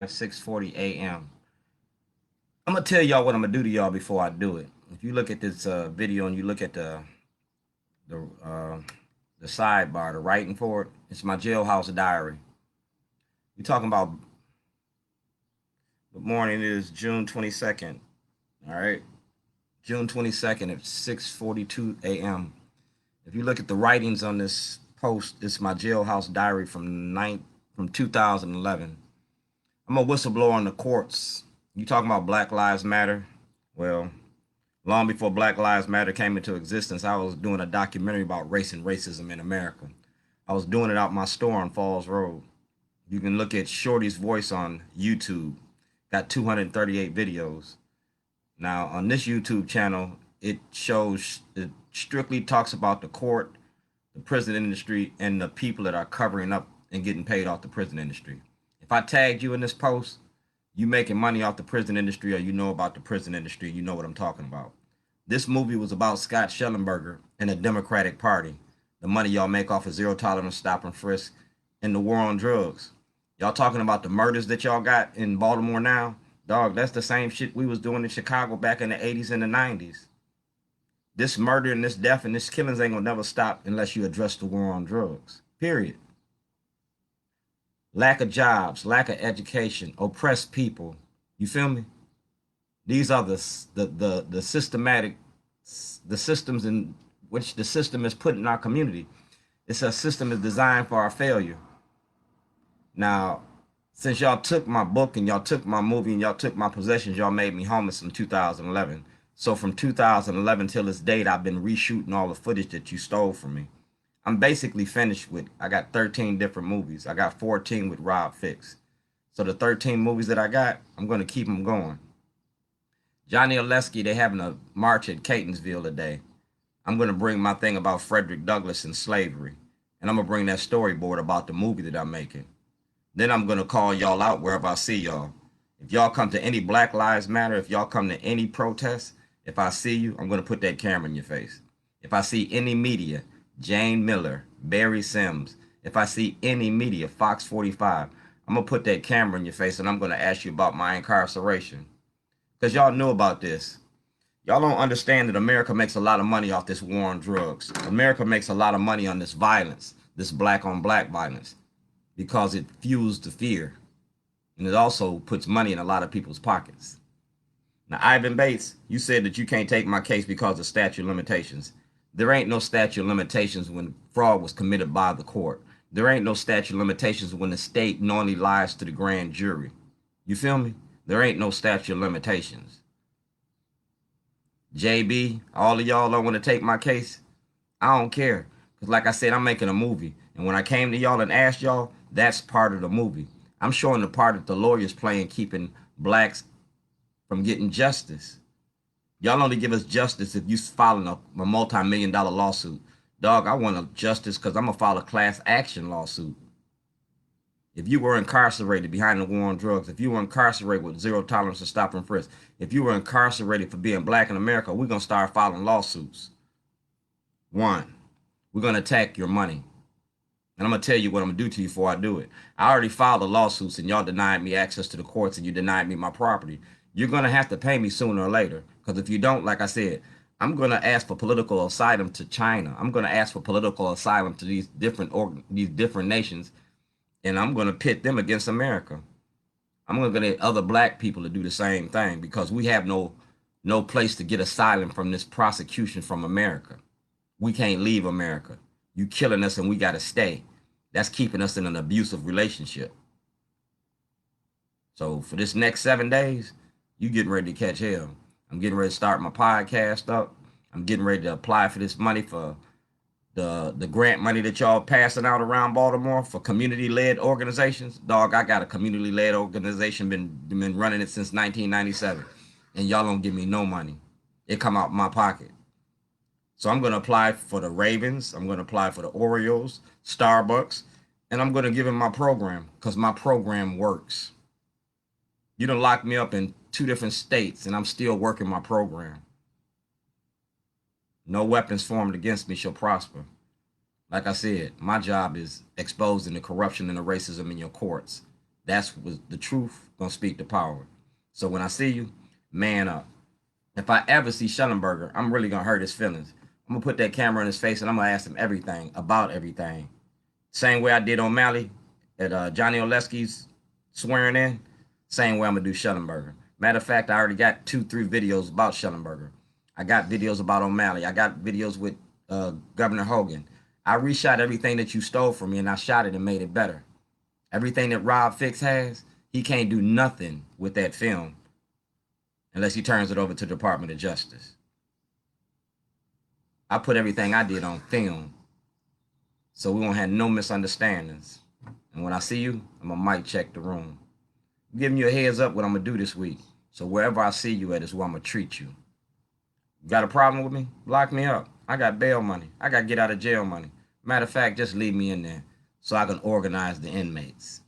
At 6:40 a.m. I'm gonna tell y'all what I'm gonna do to y'all before I do it. If you look at this video and you look at the uh, the sidebar, the writing for it, it's my Jailhouse Diary. We talking about good morning. It is June 22nd. All right, June 22nd at 6:42 a.m. If you look at the writings on this post, it's my Jailhouse Diary from 2011. I'm a whistleblower on the courts. You talking about Black Lives Matter? Well, long before Black Lives Matter came into existence, I was doing a documentary about race and racism in America. I was doing it out my store on Falls Road. You can look at Shorty's voice on YouTube. Got 238 videos. Now, on this YouTube channel, it strictly talks about the court, the prison industry, and the people that are covering up and getting paid off the prison industry. If I tagged you in this post, you making money off the prison industry or you know about the prison industry, you know what I'm talking about. This movie was about Scott Shellenberger and the Democratic Party, the money y'all make off of zero tolerance, stop and frisk, and the war on drugs. Y'all talking about the murders that y'all got in Baltimore now? Dog, that's the same shit we was doing in Chicago back in the 80s and the 90s. This murder and this death and this killings ain't gonna never stop unless you address the war on drugs. Period. Lack of jobs, lack of education, oppressed people. You feel me? These are the systematic the systems in which the system is put in our community. It's a system is designed for our failure. Now, since y'all took my book and y'all took my movie and y'all took my possessions, y'all made me homeless in 2011. So from 2011 till this date, I've been reshooting all the footage that you stole from me. I'm basically finished with, I got 13 different movies. I got 14 with Rob Fix. So the 13 movies that I got, I'm going to keep them going. Johnny Oleski, they having a march at Catonsville today. I'm going to bring my thing about Frederick Douglass and slavery. And I'm going to bring that storyboard about the movie that I'm making. Then I'm going to call y'all out wherever I see y'all. If y'all come to any Black Lives Matter, if y'all come to any protest, if I see you, I'm going to put that camera in your face. If I see any media, Jane Miller, Barry Sims, if I see any media, Fox 45, I'm going to put that camera in your face and I'm going to ask you about my incarceration. Because y'all knew about this. Y'all don't understand that America makes a lot of money off this war on drugs. America makes a lot of money on this violence, this black on black violence, because it fuels the fear. And it also puts money in a lot of people's pockets. Now, Ivan Bates, you said that you can't take my case because of statute of limitations. There ain't no statute of limitations when fraud was committed by the court. There ain't no statute of limitations when the state knowingly lies to the grand jury. You feel me? There ain't no statute of limitations. JB, all of y'all don't want to take my case. I don't care. Because like I said, I'm making a movie. And when I came to y'all and asked y'all, that's part of the movie. I'm showing the part that the lawyers play in keeping blacks from getting justice. Y'all only give us justice if you filing a multi-million-dollar lawsuit. Dog, I want a justice because I'm going to file a class action lawsuit. If you were incarcerated behind the war on drugs, if you were incarcerated with zero tolerance to stop and frisk, if you were incarcerated for being black in America, we're going to start filing lawsuits. One, we're going to attack your money. And I'm going to tell you what I'm going to do to you before I do it. I already filed the lawsuits and y'all denied me access to the courts and you denied me my property. You're going to have to pay me sooner or later. Because if you don't, like I said, I'm going to ask for political asylum to China. I'm going to ask for political asylum to these different nations. And I'm going to pit them against America. I'm going to get other black people to do the same thing because we have no place to get asylum from this prosecution from America. We can't leave America. You killing us and we got to stay. That's keeping us in an abusive relationship. So for this next 7 days, you getting ready to catch hell. I'm getting ready to start my podcast up. I'm getting ready to apply for this money for the grant money that y'all passing out around Baltimore for community-led organizations. Dog, I got a community-led organization, been running it since 1997. And y'all don't give me no money. It come out my pocket. So I'm going to apply for the Ravens. I'm going to apply for the Orioles, Starbucks, and I'm going to give him my program because my program works. You done locked me up in 2 different states and I'm still working my program. No weapons formed against me shall prosper. Like I said, my job is exposing the corruption and the racism in your courts. That's what the truth gonna speak to power. So when I see you, man up. If I ever see Shellenberger, I'm really gonna hurt his feelings. I'm gonna put that camera in his face and I'm gonna ask him everything about everything. Same way I did O'Malley at Johnny Oleski's swearing in. Same way I'm gonna do Shellenberger. Matter of fact, I already got 2-3 videos about Shellenberger. I got videos about O'Malley. I got videos with Governor Hogan. I reshot everything that you stole from me and I shot it and made it better. Everything that Rob Fix has, he can't do nothing with that film unless he turns it over to the Department of Justice. I put everything I did on film, so we won't have no misunderstandings. And when I see you, I'm gonna mic check the room. I'm giving you a heads up what I'm gonna do this week. So wherever I see you at is where I'm gonna treat you. You got a problem with me? Lock me up. I got bail money. I got get out of jail money. Matter of fact, just leave me in there so I can organize the inmates.